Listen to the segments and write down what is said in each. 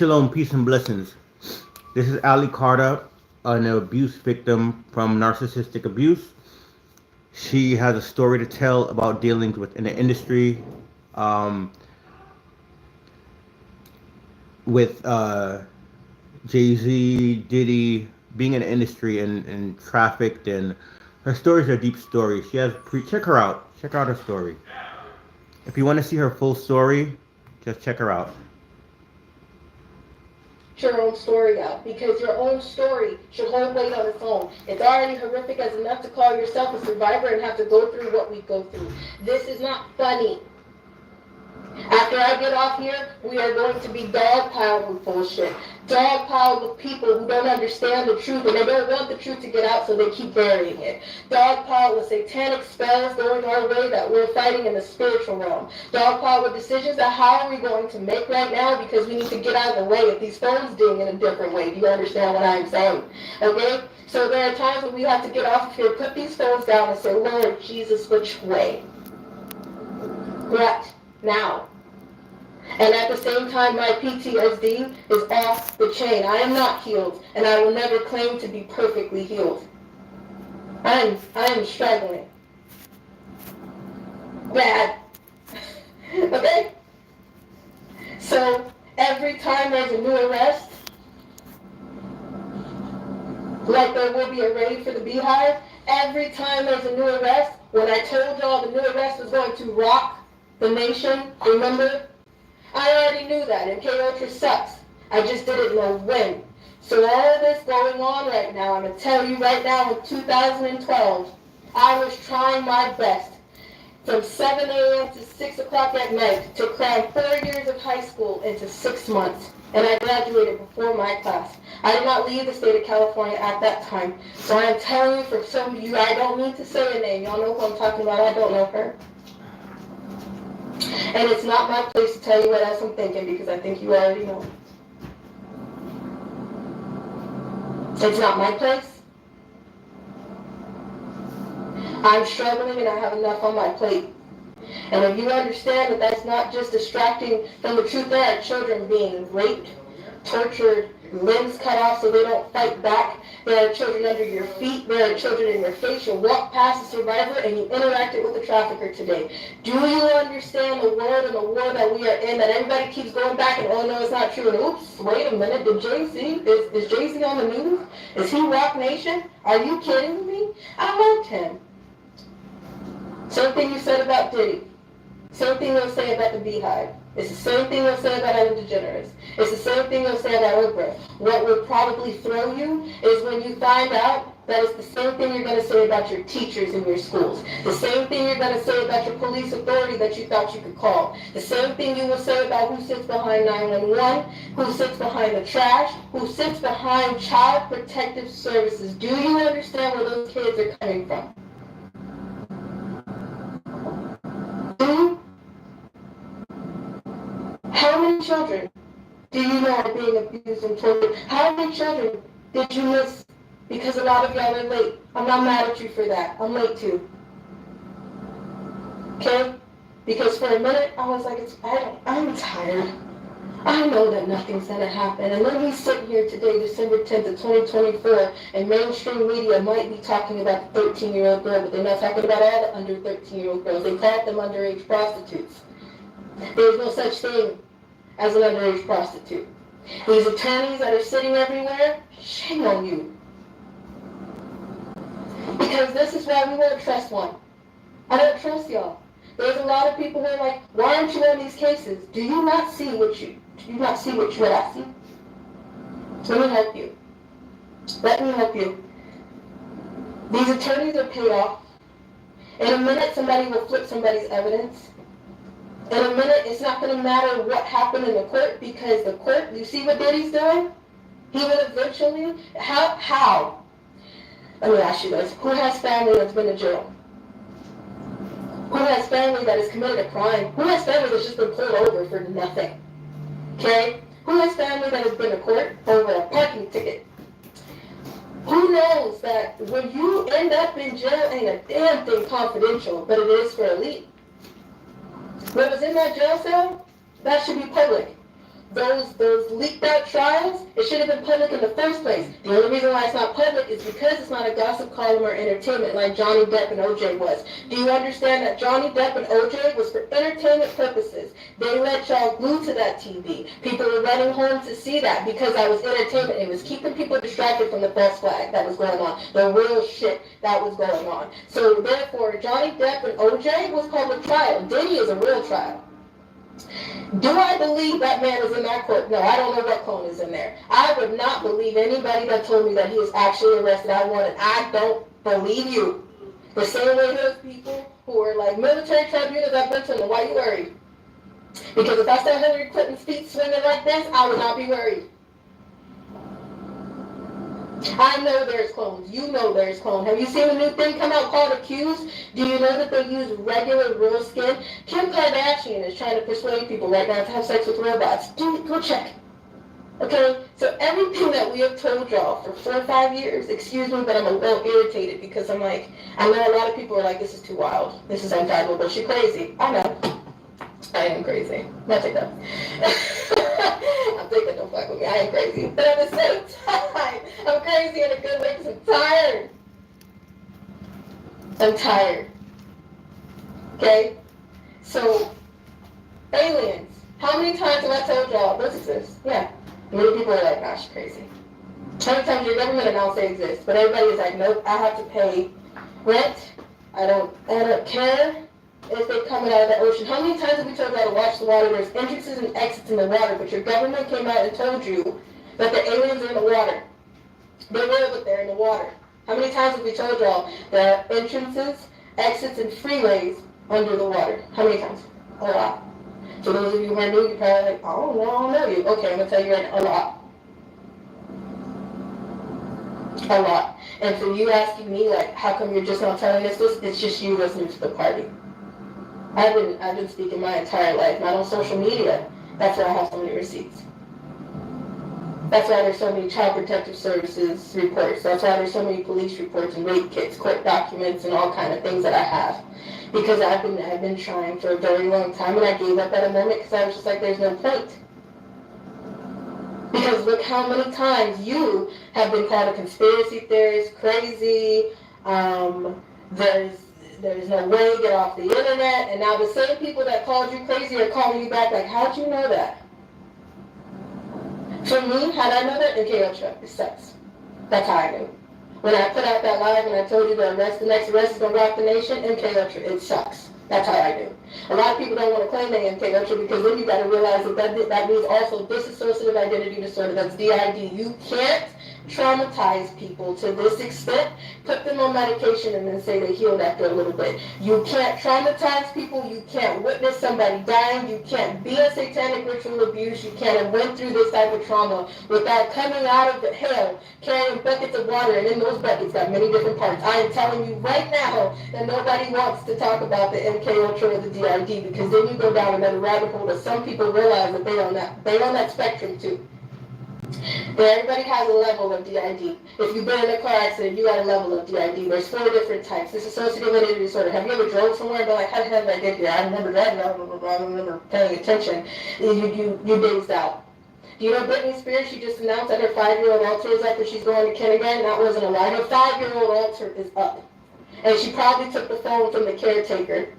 Shalom, peace and blessings. This is Ali Carter, an abuse victim from narcissistic abuse. She has a story to tell about dealing with in the industry, um, with Jay Z, Diddy, being in the industry and trafficked, and her stories are deep stories. She has check her out. Check out her story. If you want to see her full story, just check her out. Your own story out, because your own story should hold weight on its own. It's already horrific as enough to call yourself a survivor and have to go through what we go through. This is not funny. After I get off here, we are going to be dogpiled with bullshit. Dogpiled with people who don't understand the truth and they don't want the truth to get out, so they keep burying it. Dogpiled with satanic spells going our way that we're fighting in the spiritual realm. Dogpiled with decisions that how are we going to make right now, because we need to get out of the way of these phones ding in a different way. Do you understand what I'm saying? Okay? So there are times when we have to get off here, put these phones down and say, Lord Jesus, which way? Right now. And at the same time, my PTSD is off the chain. I am not healed, and I will never claim to be perfectly healed. I am struggling. Bad. Okay? So, every time there's a new arrest, like there will be a raid for the Beehive, every time there's a new arrest, when I told y'all the new arrest was going to rock the nation, remember? I already knew that, and K-Ultra sucks. I just didn't know when. So all this going on right now, I'm going to tell you right now, in 2012, I was trying my best from 7 a.m. to 6 o'clock at night to cram 4 years of high school into 6 months. And I graduated before my class. I did not leave the state of California at that time. So I am telling you, for some of you, I don't need to say a name. Y'all know who I'm talking about. I don't know her. And it's not my place to tell you what else I'm thinking, because I think you already know. It's not my place. I'm struggling and I have enough on my plate. And if you understand that that's not just distracting from the truth, there are children being raped, tortured, limbs cut off so they don't fight back. There are children under your feet. There are children in your face. You walk past a survivor and you interacted with a trafficker today. Do you understand the world and the war that we are in, that everybody keeps going back and, oh, no, it's not true. And oops, wait a minute. Did Jay-Z, is Jay-Z on the news? Is he Rock Nation? Are you kidding me? I loved him. Same thing you said about Diddy. Same thing they'll say about the Beehive. It's the same thing they'll say about Ellen DeGeneres. It's the same thing they'll say about Oprah. What will probably throw you is when you find out that it's the same thing you're going to say about your teachers in your schools. The same thing you're going to say about your police authority that you thought you could call. The same thing you will say about who sits behind 911, who sits behind the trash, who sits behind Child Protective Services. Do you understand where those kids are coming from? How many children do you know are being abused and tortured? How many children did you miss? Because a lot of y'all are late. I'm not mad at you for that. I'm late too. Okay? Because for a minute, I was like, I'm tired. I know that nothing's going to happen. And then we sit here today, December 10th of 2024, and mainstream media might be talking about the 13-year-old girl, but they're not talking about all the under 13-year-old girls. They call them underage prostitutes. There's no such thing as an underage prostitute. These attorneys that are sitting everywhere, shame on you. Because this is why we won't trust one. I don't trust y'all. There's a lot of people who are like, why aren't you on these cases? Do you not see what I see? Let me help you. Let me help you. These attorneys are paid off. In a minute, somebody will flip somebody's evidence. In a minute, it's not going to matter what happened in the court, because the court, you see what Diddy's doing? He will eventually, how? Let me ask you this. Who has family that's been to jail? Who has family that has committed a crime? Who has family that's just been pulled over for nothing? Okay? Who has family that has been to court over a parking ticket? Who knows that when you end up in jail, ain't a damn thing confidential, but it is for elite. What was in that jail cell, that should be public. those leaked out trials, it should have been public in the first place. The only reason why it's not public is because it's not a gossip column or entertainment like Johnny Depp and OJ was. Do you understand that Johnny Depp and OJ was for entertainment purposes? They let y'all glued to that TV. People were running home to see that because that was entertainment. It was keeping people distracted from the false flag that was going on, the real shit that was going on. So therefore, Johnny Depp and OJ was public trial. Diddy is a real trial. Do I believe that man is in that court? No, I don't know what clone is in there. I would not believe anybody that told me that he was actually arrested. I don't believe you. The same way those people who are like military tribunals, I've been to them, why are you worried? Because if I saw Hillary Clinton's feet swinging like this, I would not be worried. I know there's clones. You know there's clones. Have you seen a new thing come out called Accused? Do you know that they use regular real skin? Kim Kardashian is trying to persuade people right now to have sex with robots. Dude, go check. Okay? So everything that we have told y'all for 4 or 5 years, excuse me, but I'm a little irritated because I'm like, I know a lot of people are like, this is too wild. This is unfathomable. She's crazy. I know. I am crazy. Not take that. I'm thinking, don't fuck with me. I am crazy. But at the same time, I'm crazy in a good way because I'm tired. I'm tired. Okay? So, aliens. How many times have I told y'all this exists? Yeah. Many people are like, nah, she's crazy. How many times your government announced they exist? But everybody is like, nope, I have to pay rent. I don't care if they're coming out of the ocean. How many times have we told y'all to watch the water? There's entrances and exits in the water, but your government came out and told you that the aliens are in the water. They will, but they're in the water. How many times have we told y'all there are entrances, exits, and freeways under the water? How many times? A lot. For those of you who are new, you're probably like, oh, no, I don't know you. Okay, I'm going to tell you right now, a lot. A lot. And for you asking me, like, how come you're just not telling us this? It's just you listening to the party. I've been speaking my entire life, not on social media. That's why I have so many receipts. That's why there's so many Child Protective Services reports. That's why there's so many police reports and rape kits, court documents, and all kind of things that I have. Because I've been trying for a very long time, and I gave up at a moment because I was just like, there's no point. Because look how many times you have been called a conspiracy theorist, crazy, there's no way, get off the internet, and now the same people that called you crazy are calling you back like, how'd you know that? For me, how'd I know that? Okay, it sucks. That's how I knew. When I put out that live and I told you the next arrest is going to rock the nation, MK Ultra, it sucks. That's how I knew. A lot of people don't want to claim they MK Ultra because then you got to realize that means also dissociative identity disorder. That's DID. You can't traumatize people to this extent, put them on medication and then say they healed after a little bit. You can't traumatize people. You can't witness somebody dying. You can't be a satanic ritual abuse. You can't have went through this type of trauma without coming out of the hell carrying buckets of water, and in those buckets got many different parts. I am telling you right now that nobody wants to talk about the MK Ultra or the DID because then you go down another rabbit hole that some people realize that they're on that spectrum too. Everybody has a level of DID. If you've been in a car accident, you got a level of DID. There's 4 different types. This dissociative identity disorder. Have you ever drove somewhere and been like, how the hell did I get here? I remember driving, I don't remember paying attention. You dazed out. Do you know Britney Spears? She just announced that her 5-year-old altar is up and she's going to kindergarten. That wasn't a lie. Her 5-year-old altar is up. And she probably took the phone from the caretaker.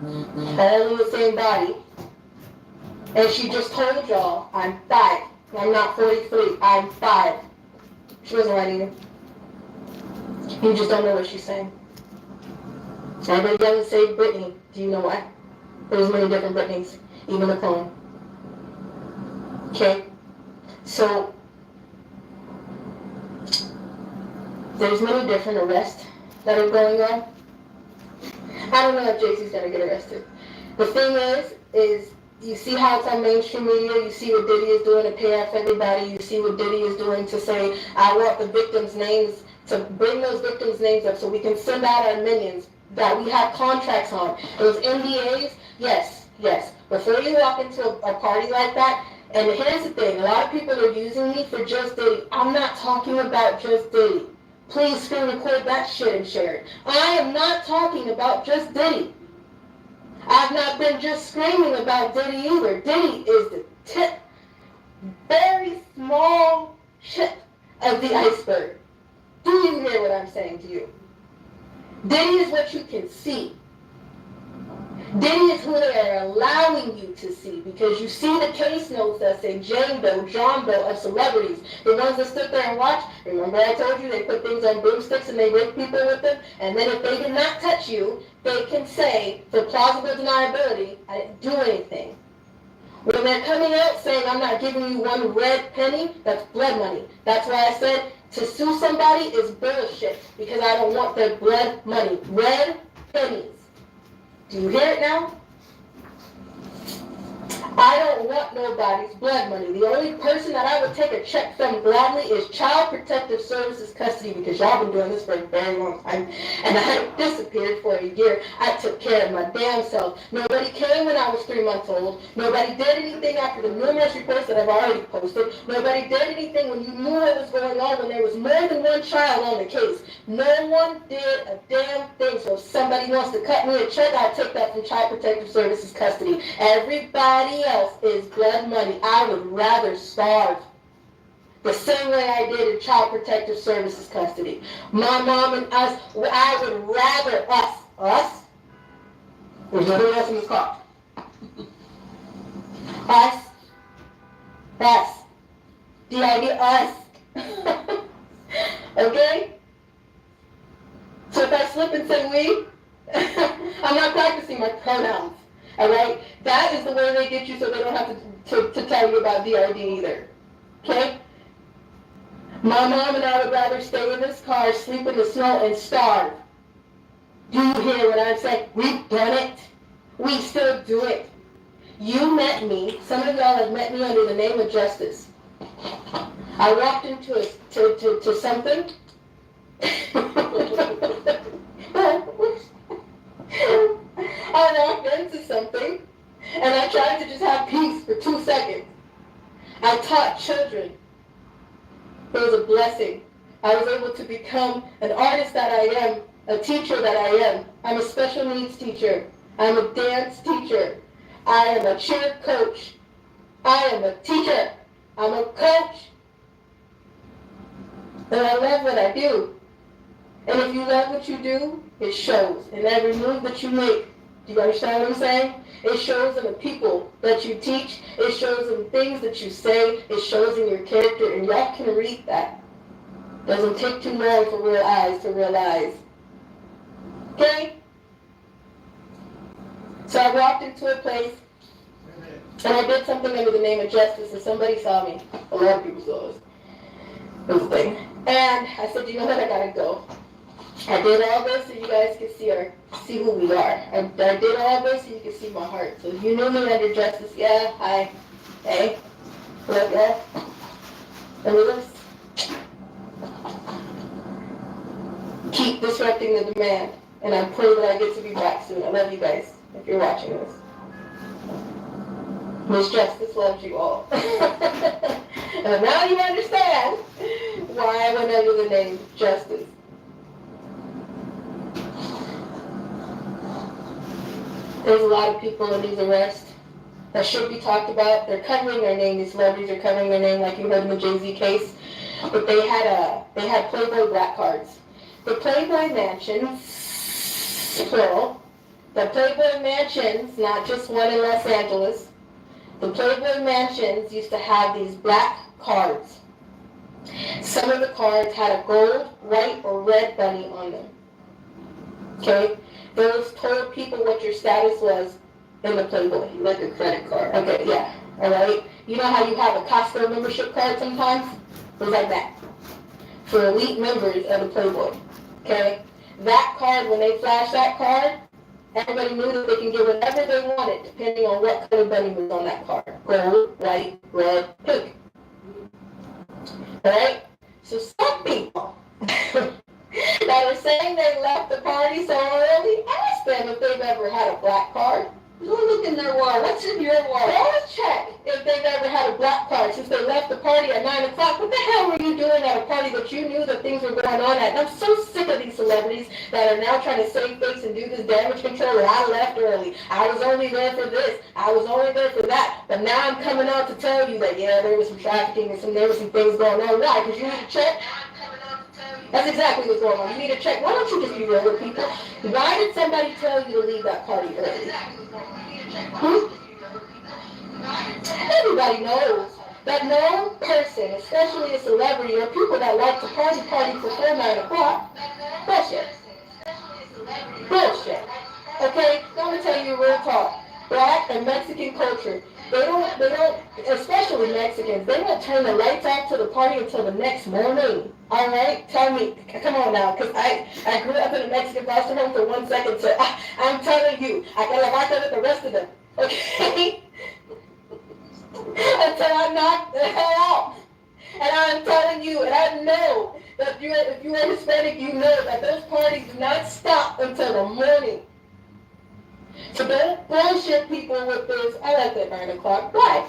All in the same body. And she just told y'all, I'm 5. I'm not 43. I'm 5. She wasn't lying either. You just don't know what she's saying. Everybody doesn't say Britney. Do you know why? There's many different Britneys, even the clone. Okay? So, there's many different arrests that are going on. I don't know if JC's gonna get arrested. The thing is you see how it's on mainstream media, you see what Diddy is doing to pay off everybody, you see what Diddy is doing to say, I want the victims' names, to bring those victims' names up so we can send out our minions that we have contracts on. Those NDAs, yes. Before you walk into a party like that, and here's the thing, a lot of people are using me for just Diddy. I'm not talking about just Diddy. Please screen record that shit and share it. I am not talking about just Diddy. I've not been just screaming about Diddy either. Diddy is the tip. very small tip of the iceberg. Do you hear what I'm saying to you? Diddy is what you can see. Diddy is who they are allowing you to see, because you see the case notes that say Jane Doe, John Doe of celebrities. The ones that stood there and watched, remember I told you they put things on broomsticks and they rape people with them? And then if they did not touch you, they can say, for plausible deniability, I didn't do anything. When they're coming out saying, I'm not giving you one red penny, that's blood money. That's why I said to sue somebody is bullshit, because I don't want their blood money. Red pennies. Do you hear it now? I don't want nobody's blood money. The only person that I would take a check from gladly is Child Protective Services custody, because y'all been doing this for a very long time. And I had disappeared for a year. I took care of my damn self. Nobody came when I was 3 months old. Nobody did anything after the numerous reports that I've already posted. Nobody did anything when you knew what was going on, when there was more than one child on the case. No one did a damn thing. So if somebody wants to cut me a check, I'll take that from Child Protective Services custody. Everybody else is blood money. I would rather starve the same way I did in Child Protective Services custody. My mom and us, I would rather us, there's nobody else in this car, us, the idea us, okay? So if I slip and say we, I'm not practicing my pronouns. All right? That is the way they get you, so they don't have to tell you about DRD either. Okay? My mom and I would rather stay in this car, sleep in the snow, and starve. Do you hear what I'm saying? We've done it. We still do it. You met me. Some of y'all have met me under the name of justice. I walked into something. I walked into something, and I tried to just have peace for 2 seconds. I taught children. It was a blessing. I was able to become an artist that I am, a teacher that I am. I'm a special needs teacher. I'm a dance teacher. I am a cheer coach. I am a teacher. I'm a coach. And I love what I do. And if you love what you do, it shows in every move that you make. Do you understand what I'm saying? It shows in the people that you teach. It shows in things that you say. It shows in your character. And y'all can read that. Doesn't take too long for real eyes to realize. Okay? So I walked into a place, and I did something under the name of justice, and somebody saw me. A lot of people saw us. It was a thing. And I said, you know what, I gotta go. I did all this so you guys can see who we are. I did all this so you can see my heart. So you knew me under justice. Yeah, hi. Hey. Love ya. And let's keep disrupting the demand. And I pray that I get to be back soon. I love you guys, if you're watching this. Miss Justice loves you all. And now you understand why I went under the name Justice. There's a lot of people in these arrests that should be talked about. They're covering their name. These celebrities are covering their name, like you heard in the Jay-Z case. But they had Playboy black cards. The Playboy mansions, plural. The Playboy mansions, not just one in Los Angeles. The Playboy mansions used to have these black cards. Some of the cards had a gold, white, or red bunny on them. Okay? Those told people what your status was in the Playboy. Like a credit card. Okay, yeah. Alright? You know how you have a Costco membership card sometimes? It was like that. For elite members of the Playboy. Okay? That card, when they flashed that card, everybody knew that they can get whatever they wanted, depending on what kind of bunny was on that card. Gold, white, red, pink. Alright? So some people that are saying they left the party so early, ask them if they've ever had a black card. Go look in their wallet. What's in your wallet? Always check if they they never had a block party since they left the party at 9 o'clock. What the hell were you doing at a party that you knew that things were going on at? And I'm so sick of these celebrities that are now trying to save face and do this damage control. And I left early. I was only there for this. I was only there for that. But now I'm coming out to tell you that, yeah, there was some trafficking and there was some things going on. Why? Because you need to check. That's exactly what's going on. You need to check. Why don't you just be real with people? Why did somebody tell you to leave that party early? Everybody knows that no person, especially a celebrity or people that like to party before 9 o'clock, bullshit. Bullshit. Okay? I'm going to tell you real talk. Black and Mexican culture, they don't, especially Mexicans, they don't turn the lights off to the party until the next morning. All right? Tell me, come on now, because I grew up in a Mexican foster home for 1 second, so I'm telling you, I got to watch out the rest of them. Okay? Until I knock the hell out. And I'm telling you, and I know that if you're Hispanic, you know that those parties do not stop until the morning. So don't bullshit people with this, I left at 9 o'clock. Why?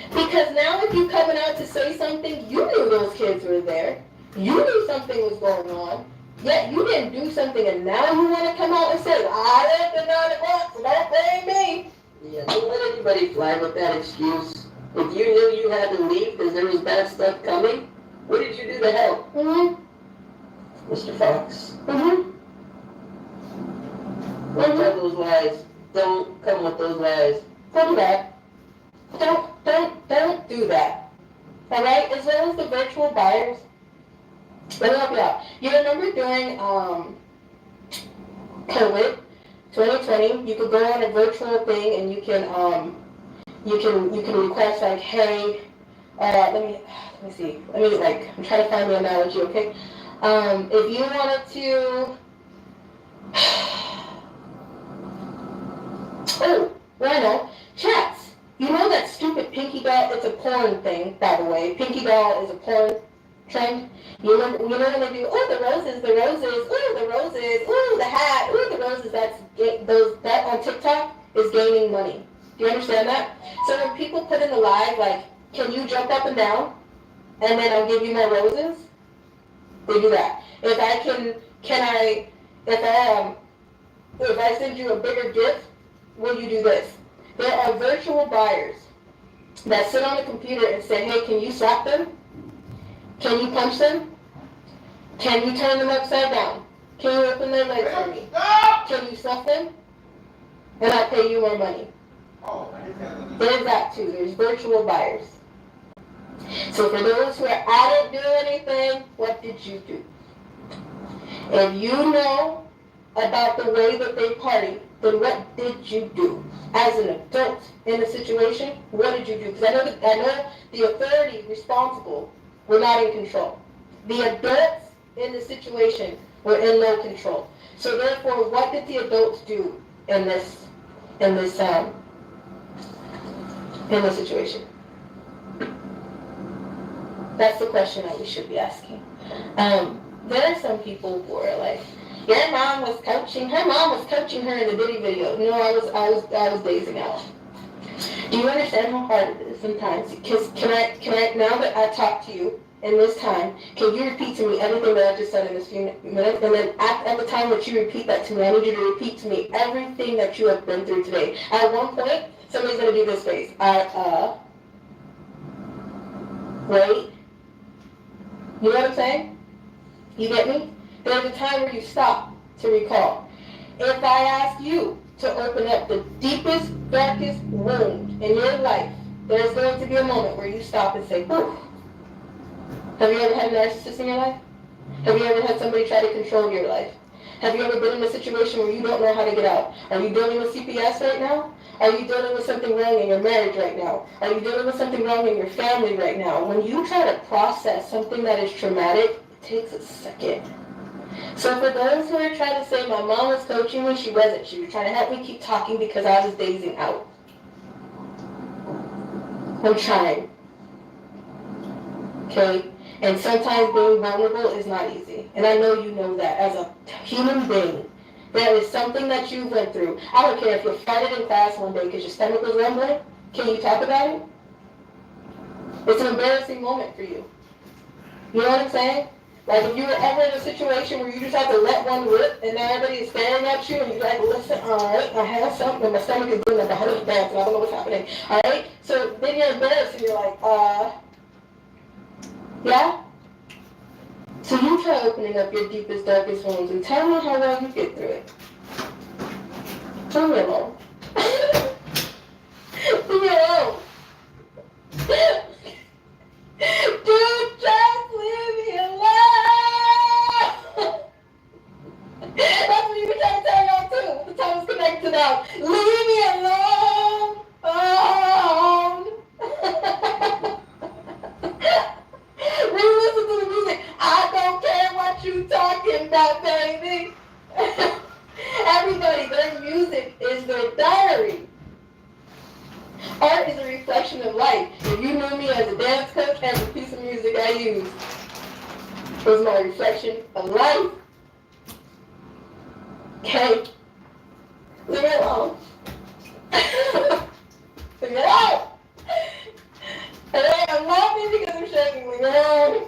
Because now if you're coming out to say something, you knew those kids were there. You knew something was going on. Yet you didn't do something, and now you want to come out and say, I left at 9 o'clock, so don't blame me. Yeah, don't let anybody fly with that excuse. If you knew you had to leave because there was bad stuff coming, what did you do to help? Mr. Fox? Don't tell those lies. Don't come with those lies. Don't do that. Don't do that. Alright? As well as the virtual buyers. Let me help you out. You remember during COVID 2020, you could go on a virtual thing and you can request like, hey, let me see. I'm trying to find the analogy, okay? If you wanted to oh, well I know. Chats. You know that stupid Pinky Doll? It's a porn thing, by the way. Pinky Doll is a porn trend. You know when they do, oh, the roses, ooh, the roses, ooh, the hat, ooh, the roses, that on TikTok is gaining money. Do you understand that? So when people put in the live, like, can you jump up and down? And then I'll give you my roses? They do that. If I send you a bigger gift, will you do this? There are virtual buyers that sit on a computer and say, hey, can you slap them? Can you punch them? Can you turn them upside down? Can you open their legs for me? Can you stuff them? And I'll pay you more money. There's that too. There's virtual buyers. So for those who I didn't do anything, what did you do? If you know about the way that they party, then what did you do? As an adult in the situation, what did you do? Because I know the authority responsible were not in control. The adults in the situation were in no control. So therefore, what did the adults do in this situation? That's the question that we should be asking. There are some people who are like, your mom was coaching her in the Diddy video. No, I was dazing out. Do you understand how hard it is sometimes? Because can I now that I talk to you in this time, can you repeat to me everything that I just said in this few minutes? And then at the time that you repeat that to me, I need you to repeat to me everything that you have been through today. At one point, somebody's gonna do this face. Wait. You know what I'm saying? You get me? There's a time where you stop to recall. If I ask you to open up the deepest, darkest wound in your life, there's going to be a moment where you stop and say, whew. Have you ever had a narcissist in your life? Have you ever had somebody try to control your life? Have you ever been in a situation where you don't know how to get out? Are you dealing with CPS right now? Are you dealing with something wrong in your marriage right now? Are you dealing with something wrong in your family right now? When you try to process something that is traumatic, it takes a second. So for those who are trying to say, my mom was coaching me, she wasn't. She was trying to help me keep talking because I was dazing out. I'm trying. Okay? And sometimes being vulnerable is not easy. And I know you know that as a human being. There is something that you went through. I don't care if you farted in class one day because your stomach was rumbling. Can you talk about it? It's an embarrassing moment for you. You know what I'm saying? Like if you were ever in a situation where you just have to let one rip and now everybody is staring at you and you're like, listen, alright, I have something and my stomach is doing like a hundred dance and I don't know what's happening. Alright? So then you're embarrassed and you're like, yeah? So you try opening up your deepest, darkest wounds and tell me how well you get through it. Leave me alone. Leave me alone. Dude, just leave me alone! That's what you were trying to tell y'all too. The time is connected now. Leave me alone! Re-listen to the music. I don't care what you talking about, baby. Everybody, their music is their diary. Art is a reflection of life. If you knew me as a dance coach, every piece of music I used was my reflection of life. Okay? Leave me alone. Leave me alone. Alright, I'm laughing because I'm shaking. Leave me alone.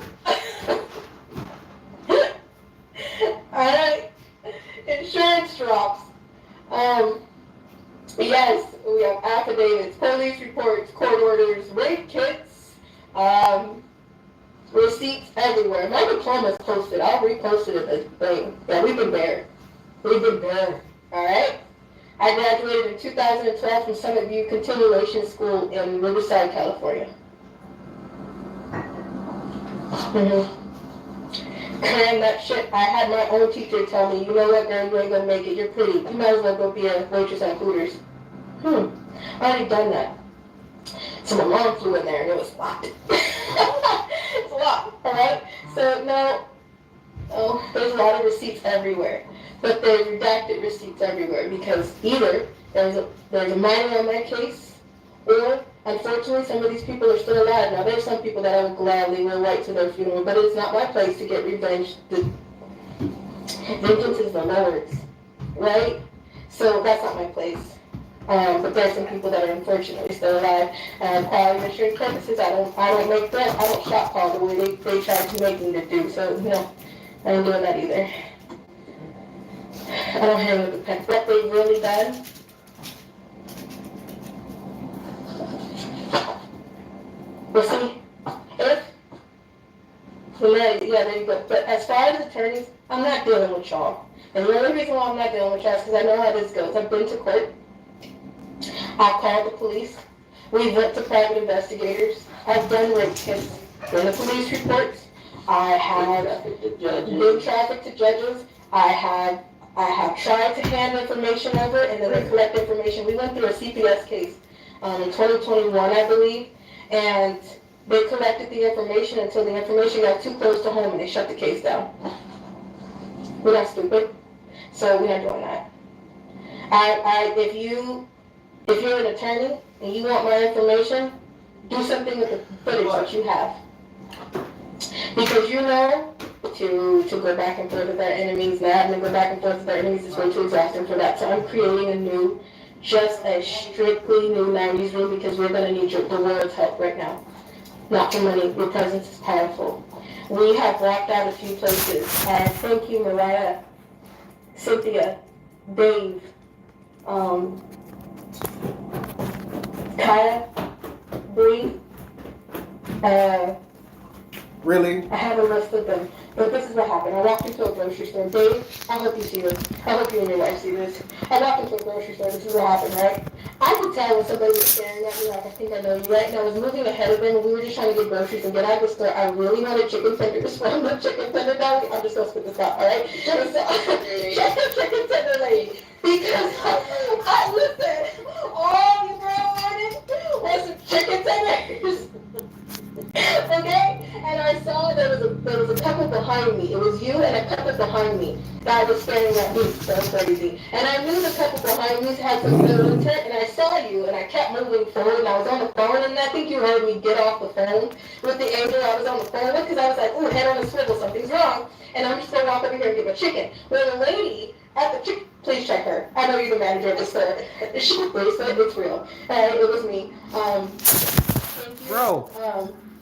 Alright? Insurance drops. Yes, we have affidavits, police reports, court orders, rape kits, receipts everywhere. My diploma's posted. I'll repost it at the thing. Yeah, we've been there. We've been there. Alright? I graduated in 2012 from Summit View Continuation School in Riverside, California. Cram that shit. I had my own teacher tell me, you know what, girl, you ain't gonna make it. You're pretty. You might as well go be a waitress at Hooters. I already done that. So my mom flew in there and it was locked. It's locked, alright? So now, there's a lot of receipts everywhere. But there's redacted receipts everywhere because either there's a minor on my case, or unfortunately some of these people are still alive. Now there's some people that I would gladly wear white to their funeral, but it's not my place to get revenge. Vengeance is the Lord's, right? So that's not my place. But there's some people that are unfortunately still alive. Quality assurance purposes, I don't make threats. I don't shot call the way they try to make me to do. So no, I ain't doing that either. I don't hang with the pen. What they've really done. We'll see. Yeah, there you go. But as far as attorneys, I'm not dealing with y'all. And the only reason why I'm not dealing with y'all is because I know how this goes. I've been to court. I've called the police. We went to private investigators. I've done rape kits. In the police reports. I have been trafficked to judges. I have tried to hand information over and then they collect information. We went through a CPS case in 2021, I believe, and they collected the information until the information got too close to home and they shut the case down. We're not stupid, so we're not doing that. If you're an attorney and you want my information, do something with the footage that you have. Because you know, to go back and forth with our enemies, not having to go back and forth with our enemies is way too exhausting for that. So I'm creating just a strictly new 90s room because we're going to need the world's help right now. Not for money. Your presence is powerful. We have walked out a few places. Thank you, Mariah, Cynthia, Dave, Kaya, Bree, Really? I have a list of them. But this is what happened. I walked into a grocery store. Dave, I hope you see this. I hope you and your wife see this. I walked into a grocery store. This is what happened, right? I could tell when somebody was staring at me like, I think I know you, right? And I was moving ahead of them, and we were just trying to get groceries and get out of the store. I really wanted chicken tenders from the chicken tender deli. I'm just going to spit this out, all right? So, chicken tender lady. Because listen, all you girl wanted was some chicken tenders. Okay? And I saw there was a couple behind me. It was you and a couple behind me that was staring at me. So crazy. And I knew the couple behind me had some similar intent, and I saw you, and I kept moving forward, and I was on the phone, and I think you heard me get off the phone with the angel I was on the phone with, because I was like, ooh, head on a swivel, something's wrong, and I'm just going to walk over here and get my chicken. Well, the lady at the chicken, please check her. I know you're the manager of the store. She bracelet, it's real. It was me. Bro.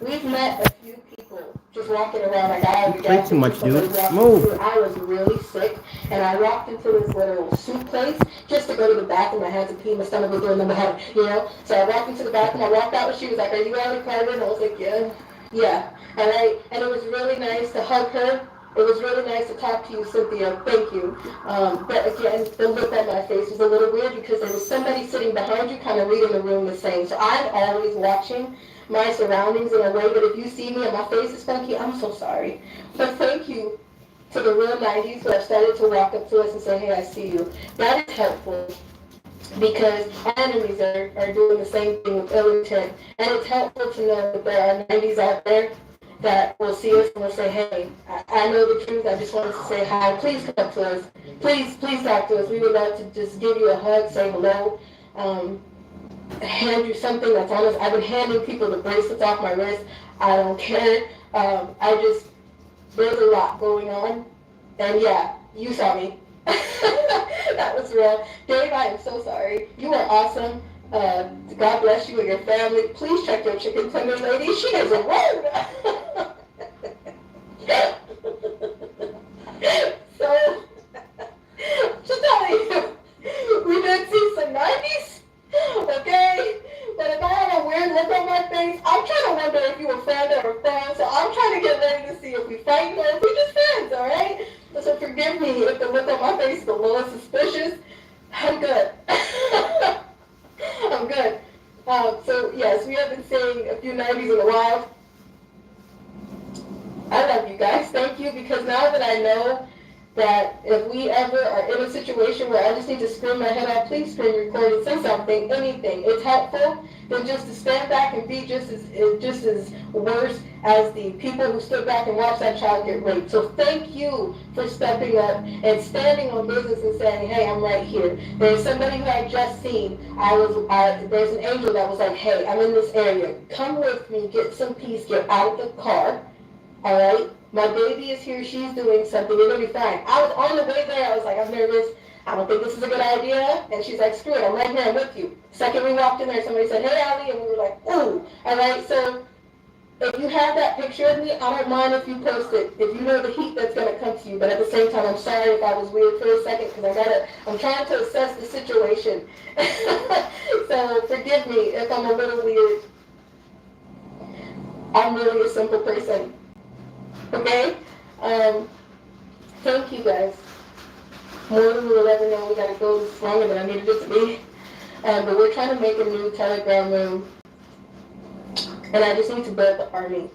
we've met a few people just walking around. Like I You already play got too much, somebody dude. walking Move. through. I was really sick, and I walked into this little soup place just to go to the bathroom. I had to pee. My stomach was doing number one, you know. So I walked into the bathroom. I walked out, and she was like, "Are you Allie Carter?" And I was like, "Yeah, yeah." And it was really nice to hug her. It was really nice to talk to you, Cynthia. Thank you. But again, the look on my face was a little weird because there was somebody sitting behind you kind of reading the room the same. So I'm always watching my surroundings in a way that if you see me and my face is funky, I'm so sorry. But thank you to the real 90s who have started to walk up to us and say, hey, I see you. That is helpful because our enemies are doing the same thing with ill intent. And it's helpful to know that there are 90s out there that will see us and will say, hey, I know the truth. I just wanted to say hi. Please come up to us. Please talk to us. We would love to just give you a hug, say hello, hand you something that's honest. I've been handing people the bracelets off my wrist. I don't care. There's a lot going on. And yeah, you saw me. That was real. Dave, I am so sorry. You are awesome. God bless you and your family. Please check your chicken tender lady. She is a road. So, just telling you, we did see some 90s, okay? But if I have a weird look on my face, I'm trying to wonder if you a friend or a fan. So I'm trying to get ready to see if we fighting or if we just friends, all right? So forgive me if the look on my face is a little suspicious. I'm good. I'm good. So yes, we have been seeing a few 90s in the wild. I love you guys. Thank you, because now that I know that if we ever are in a situation where I just need to scream my head off, please scream, record, and say something, anything. It's helpful than just to stand back and be just as worse as the people who stood back and watched that child get raped. So thank you for stepping up and standing on business and saying, hey, I'm right here. There's somebody who I just seen. There's an angel that was like, hey, I'm in this area. Come with me, get some peace, get out of the car. All right? My baby is here. She's doing something. You're going to be fine. I was on the way there. I was like, I'm nervous. I don't think this is a good idea. And she's like, screw it. I'm right here. I'm with you. Second we walked in there, somebody said, hey, Allie. And we were like, ooh. All right? So if you have that picture of me, I don't mind if you post it. If you know the heat that's going to come to you. But at the same time, I'm sorry if I was weird for a second because I'm trying to assess the situation. So forgive me if I'm a little weird. I'm really a simple person. Okay? Thank you guys. More than we will ever know. We gotta go. This is longer than I needed it to be. But we're trying to make a new Telegram room. And I just need to build the army.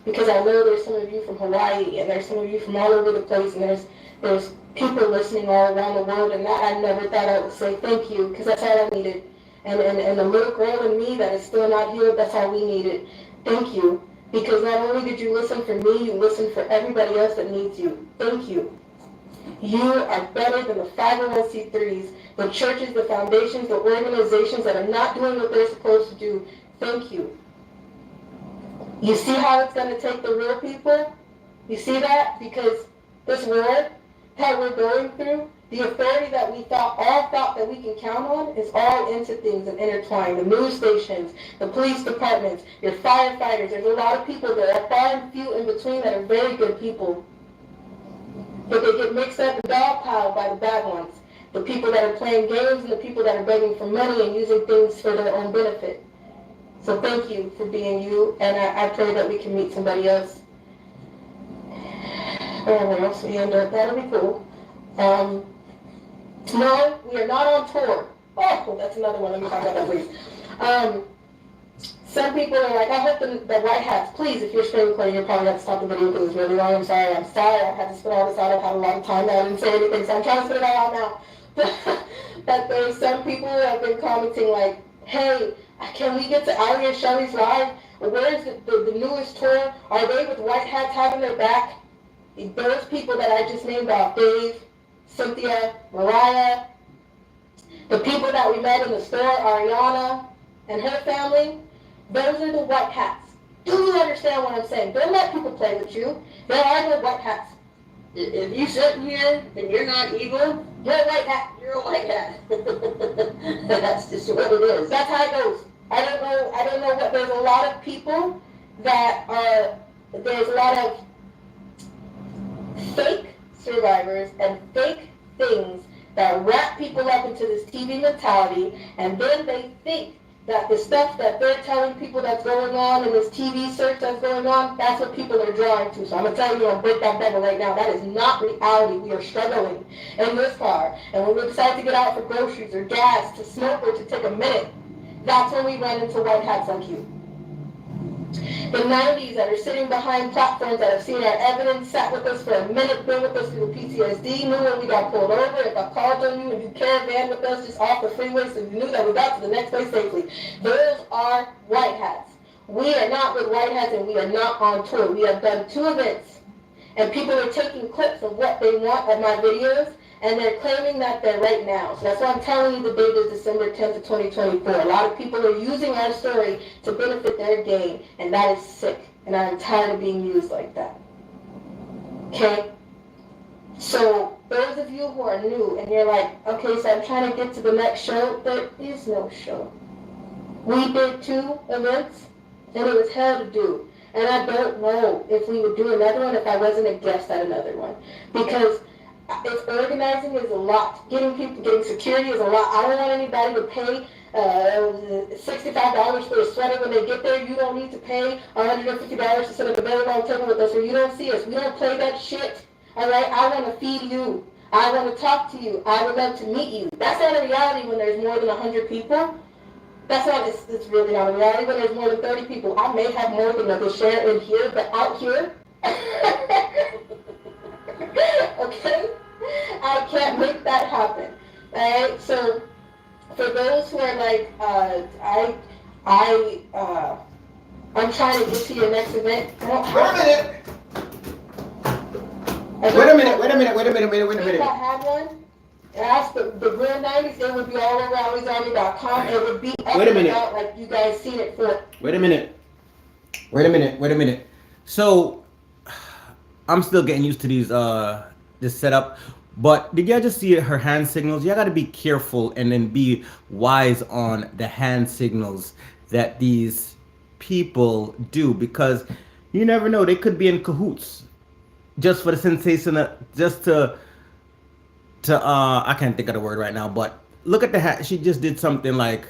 Because I know there's some of you from Hawaii, and there's some of you from all over the place, and there's people listening all around the world, and that I never thought I would say thank you, because that's all I needed. And the little girl in me that is still not healed, that's all we needed. Thank you. Because not only did you listen for me, you listened for everybody else that needs you. Thank you. You are better than the 501c3s, the churches, the foundations, the organizations that are not doing what they're supposed to do. Thank you. You see how it's going to take the real people? You see that? Because this war that we're going through, the authority that we all thought that we can count on is all into things and intertwined. The news stations, the police departments, your firefighters. There's a lot of people that are far and few in between that are very good people. But they get mixed up and dogpiled by the bad ones. The people that are playing games and the people that are begging for money and using things for their own benefit. So thank you for being you, and I pray that we can meet somebody else. Or where else we end up. That'll be cool. No, we are not on tour. Oh, that's another one. Let me talk about that, please. Some people are like, I hope the white hats, please, if you're screen recording, you'll probably have to stop the video because it's really long. I'm sorry. I had to spit all this out. I've had a lot of time now. I didn't say anything, so I'm trying to spit it all out now. But there's some people who have been commenting like, hey, can we get to Allie and Shelly's live? Where's the newest tour? Are they with white hats having their back? Those people that I just named off, Dave, Cynthia, Mariah, the people that we met in the store, Ariana and her family, those are the white hats. Do you understand what I'm saying? Don't let people play with you. There are no white hats. If you sit here and you're not evil, you're a white hat. You're a white hat. That's just what it is. That's how it goes. I don't know what, there's a lot of people that there's a lot of fake survivors and fake things that wrap people up into this TV mentality, and then they think that the stuff that they're telling people that's going on in this TV search that's going on, that's what people are drawing to. So I'm going to tell you, I'm going to break that bubble right now. That is not reality. We are struggling in this car. And when we decide to get out for groceries or gas, to smoke or to take a minute, that's when we run into white hats like you. The 90s that are sitting behind platforms that have seen our evidence, sat with us for a minute, been with us through the PTSD, knew when we got pulled over, if I called on you and you caravan with us just off the freeway so you knew that we got to the next place safely. Those are white hats. We are not with white hats and we are not on tour. We have done 2 events and people are taking clips of what they want of my videos and they're claiming that they're right now. So that's why I'm telling you the date is December 10th of 2024. A lot of people are using our story to benefit their gain, and that is sick. And I'm tired of being used like that. Okay? So those of you who are new and you're like, okay, so I'm trying to get to the next show, there is no show. We did 2 events, and it was hell to do. And I don't know if we would do another one if I wasn't a guest at another one. Because it's organizing is a lot. Getting security is a lot. I don't want anybody to pay $65 for a sweater when they get there. You don't need to pay $150 to sit at the very long table with us where you don't see us. We don't play that shit. All right? I want to feed you. I want to talk to you. I would love to meet you. That's not a reality when there's more than 100 people. That's not, it's really not a reality when there's more than 30 people. I may have more than a share in here, but out here, okay? I can't make that happen. Alright? So for those who are like, I'm trying to get to your next event. Wait a minute. If I had one, ask the real 90s, it would be all over Ali'sArmy.com. It would be up and about like you guys seen it for. Wait a minute. So I'm still getting used to these this setup, but did y'all just see her hand signals? Y'all got to be careful and then be wise on the hand signals that these people do, because you never know, they could be in cahoots just for the sensation of, just to I can't think of the word right now, but look at the hand. She just did something like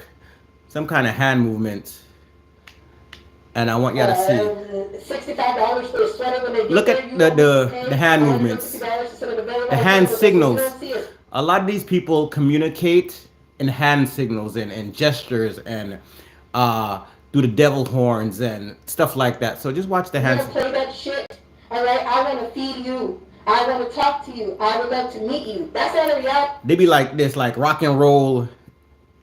some kind of hand movement, and I want y'all to see. $65 for a sweater when they get look there, at the hand movements, the hand signals. A lot of these people communicate in hand signals and gestures and do the devil horns and stuff like that. So just watch the hand. Play that shit. All right, I want to feed you. I want to talk to you. I would love to meet you. That's not a reality. They be like this, like rock and roll.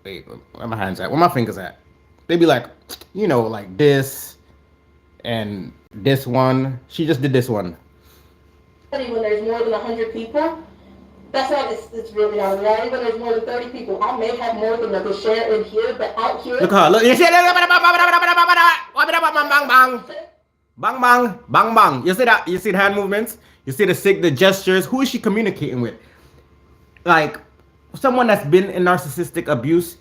Wait, where my hands at? Where my fingers at? They be like, you know, like this and this one. She just did this one. When there's more than 100 people, that's not, it's really not a reality. When there's more than 30 people, I may have more than a share in here, but out here. Look her, look. You see bang, bang, bang, bang. You see that? You see the hand movements? You see the gestures? Who is she communicating with? Like, someone that's been in narcissistic abuse,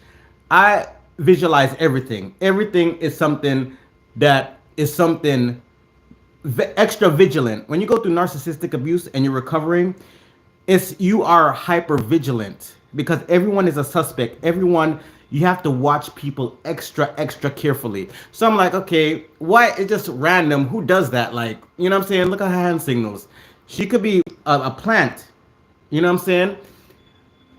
I visualize everything. Everything is something that is something extra vigilant. When you go through narcissistic abuse and you're recovering, you are hyper vigilant because everyone is a suspect. Everyone, you have to watch people extra carefully. So I'm like, okay, why? It's just random. Who does that? Like, you know what I'm saying? Look at her hand signals. She could be a plant. You know what I'm saying?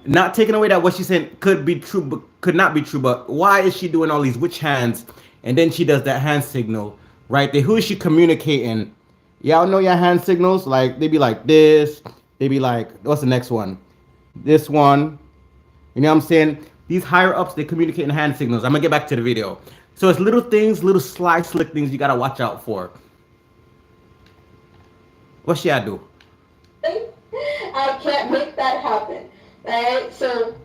Not taking away that what she's saying could be true, but could not be true. But why is she doing all these witch hands? And then she does that hand signal right there. Who is she communicating? Y'all know your hand signals? Like, they be like this. They be like, what's the next one? This one. You know what I'm saying? These higher ups, they communicate in hand signals. I'm gonna get back to the video. So it's little things, little sly, slick things you gotta watch out for. What should I do? I can't make that happen. Alright, so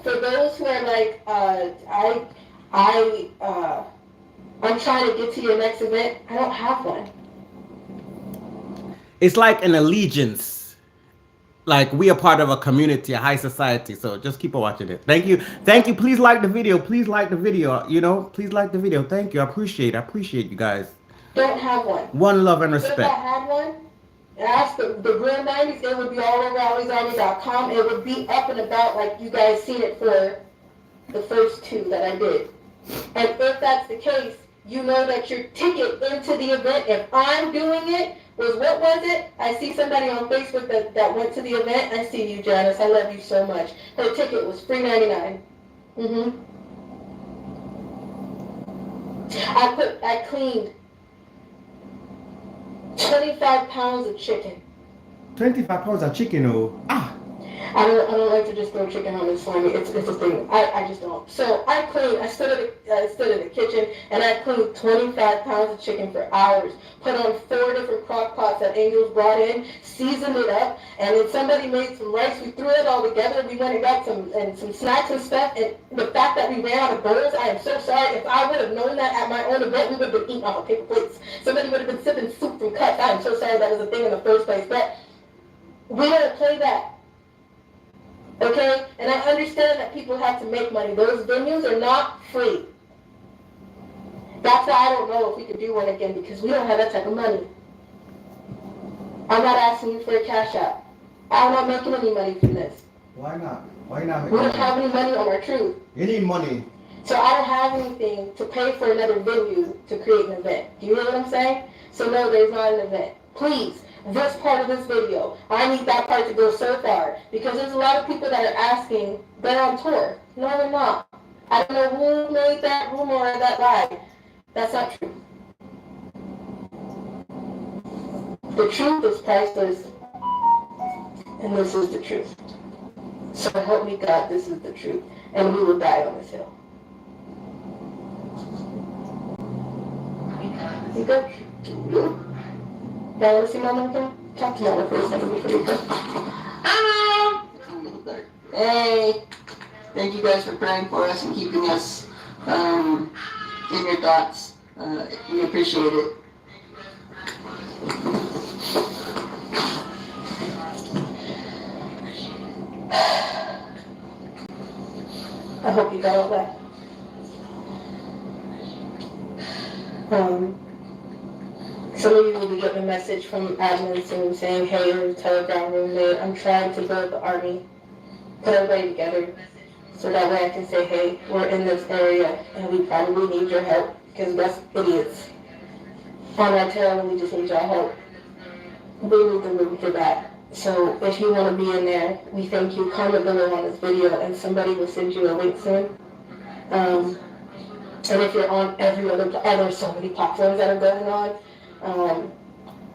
for those who are like, I'm trying to get to your next event, I don't have one. It's like an allegiance. Like, we are part of a community, a high society. So just keep on watching it. Thank you. Thank you. Please like the video. Please like the video. You know, please like the video. Thank you. I appreciate you guys. Don't have one. One love and If I respect. had one, ask the real 90s, it would be all over Ali'sArmy.com. It would be up and about like you guys seen it for the first two that I did. And if that's the case, you know that your ticket into the event, if I'm doing it, was what was it? I see somebody on Facebook that went to the event. I see you, Janice. I love you so much. Her ticket was free 99. I cleaned 25 pounds of chicken. 25 pounds of chicken, oh. I don't like to just throw chicken on this slimy. It's a thing. I just don't. So I stood in the kitchen and I cleaned 25 pounds of chicken for hours. Put on 4 different crock pots that Angels brought in, seasoned it up, and then somebody made some rice. We threw it all together. We went and got some snacks and stuff. And the fact that we ran out of bowls, I am so sorry. If I would have known that at my own event, we would have been eating off of paper plates. Somebody would have been sipping soup from cups. I am so sorry that was a thing in the first place. But we don't play that. Okay? And I understand that people have to make money. Those venues are not free. That's why I don't know if we could do one again, because we don't have that type of money. I'm not asking you for a cash out. I'm not making any money from this. Why not? Why not? We don't have any money on our truth. You need money. So I don't have anything to pay for another venue to create an event. Do you know what I'm saying? So no, there's not an event. Please. This part of this video, I need that part to go so far, because there's a lot of people that are asking, they're on tour. No, they're not. I don't know who made that rumor or that lie. That's not true. The truth is priceless, and this is the truth. So help me God, this is the truth, and we will die on this hill. You good? Y'all want to see Mama again? Talk to Mama for a second before you go. Hey, thank you guys for praying for us and keeping us in your thoughts. We appreciate it. I hope you got all that. Some of you will be getting a message from admin soon saying, hey, there's a Telegram room there. I'm trying to build the army, put everybody together, so that way I can say, hey, we're in this area and we probably need your help, because that's idiots on our tail and we just need your help. We need the room for that. So if you want to be in there, we thank you. Comment below on this video and somebody will send you a link soon. And if you're on every other, there's so many platforms that are going on.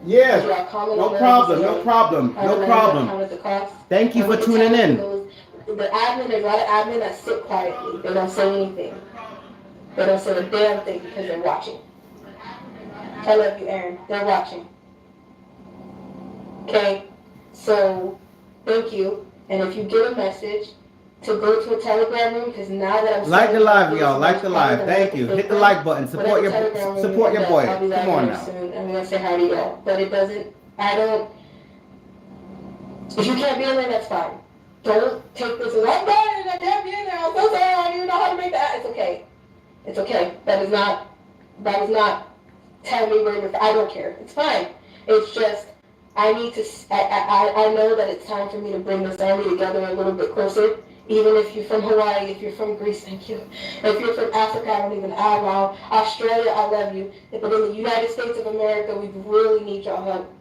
Yes, no problem. Thank you for tuning in. The admin, there's a lot of admin that sit quietly. They don't say anything. They don't say a damn thing because they're watching. I love you, Aaron. They're watching. Okay? So, thank you. And if you get a message, to go to a Telegram room, because now that I'm like the live, y'all. Like the live. Thank you. Hit the like button. Support your boy. Come on now. Soon, I'm gonna say hi to y'all. But it doesn't. I don't. If you can't be in there, that's fine. Don't take this as I'm dying. I can't be in there. I'm so sorry. I don't even know how to make that. It's okay. It's okay. That is not telling me where you're. I don't care. It's fine. It's just I need to. I know that it's time for me to bring this army together a little bit closer. Even if you're from Hawaii, if you're from Greece, thank you. If you're from Africa, I don't even know. Australia, I love you. But in the United States of America, we really need y'all help.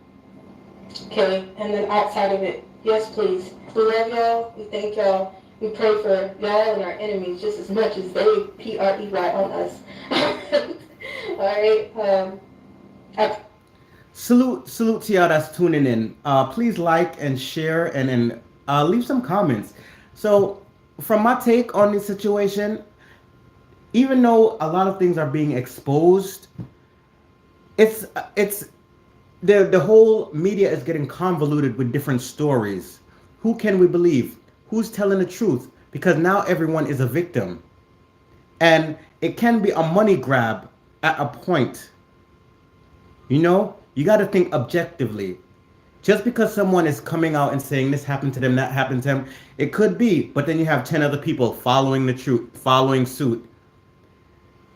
Okay? And then outside of it, yes, please. We love y'all. We thank y'all. We pray for y'all and our enemies just as much as they P-R-E-Y on us. All right? Salute to y'all that's tuning in. Please like and share and then leave some comments. So, from my take on this situation, even though a lot of things are being exposed, it's the whole media is getting convoluted with different stories. Who can we believe? Who's telling the truth? Because now everyone is a victim. And it can be a money grab at a point. You know, you got to think objectively. Just because someone is coming out and saying this happened to them, that happened to them, it could be, but then you have 10 other people following the truth, following suit.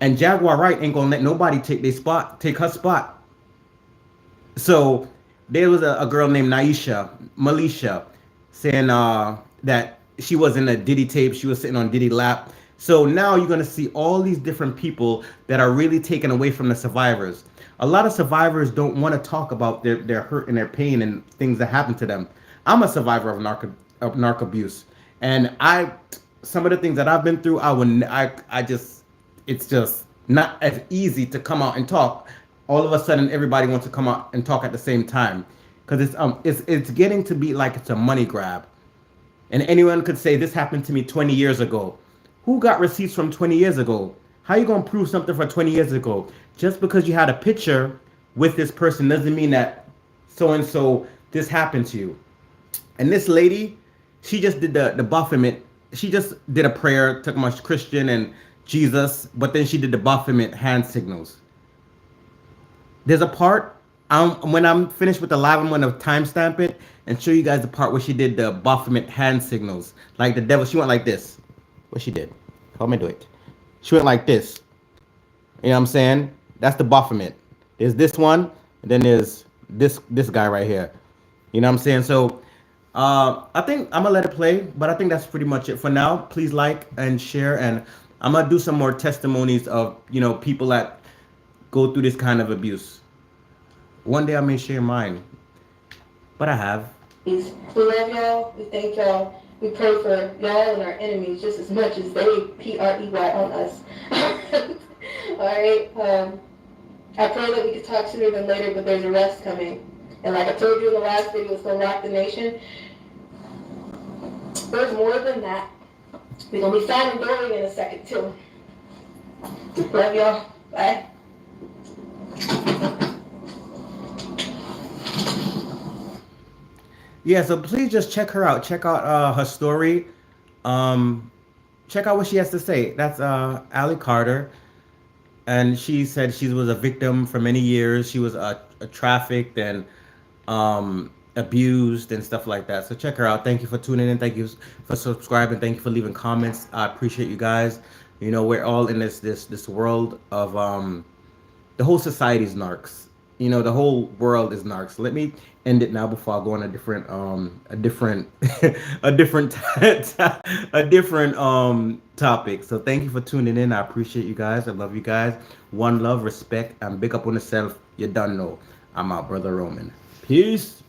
and Jaguar Wright ain't gonna let nobody take her spot. So there was a girl named Malisha, saying that she was in a Diddy tape. She was sitting on Diddy lap. So now you're gonna see all these different people that are really taken away from the survivors. A lot of survivors don't want to talk about their hurt and their pain and things that happen to them. I'm a survivor of narc abuse, and some of the things that I've been through, I just it's just not as easy to come out and talk. All of a sudden, everybody wants to come out and talk at the same time because it's getting to be like it's a money grab. And anyone could say this happened to me 20 years ago. Who got receipts from 20 years ago? How you gonna prove something from 20 years ago? Just because you had a picture with this person doesn't mean that so and so this happened to you. And this lady, she just did the Baphomet. She just did a prayer, took much Christian and Jesus, but then she did the Baphomet hand signals. There's a part, when I'm finished with the live, I'm gonna timestamp it and show you guys the part where she did the Baphomet hand signals. Like the devil, she went like this. What she did? Help me do it. She went like this. You know what I'm saying? That's the Baphomet. There's this one, and then there's this guy right here. You know what I'm saying? So I think I'm gonna let it play, but I think that's pretty much it for now. Please like and share, and I'm gonna do some more testimonies of people that go through this kind of abuse. One day I may share mine, but I have. We love y'all. We thank y'all. We pray for y'all and our enemies just as much as they PREY on us. All right. I pray that we could talk sooner than later, but there's arrest coming. And like I told you in the last video, it's going to rock the nation. There's more than that. We're going to be finding Dory in a second, too. Love y'all. Bye. Yeah, so please just check her out. Check out her story. Check out what she has to say. That's Allie Carter. And she said she was a victim for many years. She was trafficked and abused and stuff like that. So check her out. Thank you for tuning in. Thank you for subscribing. Thank you for leaving comments. I appreciate you guys. We're all in this world of the whole society's narcs. The whole world is narcs. Let me end it now before I go on a different a different topic. So thank you for tuning in. I appreciate you guys. I love you guys. One love, respect, and big up on yourself. You done know. I'm out, Brother Roman. Peace.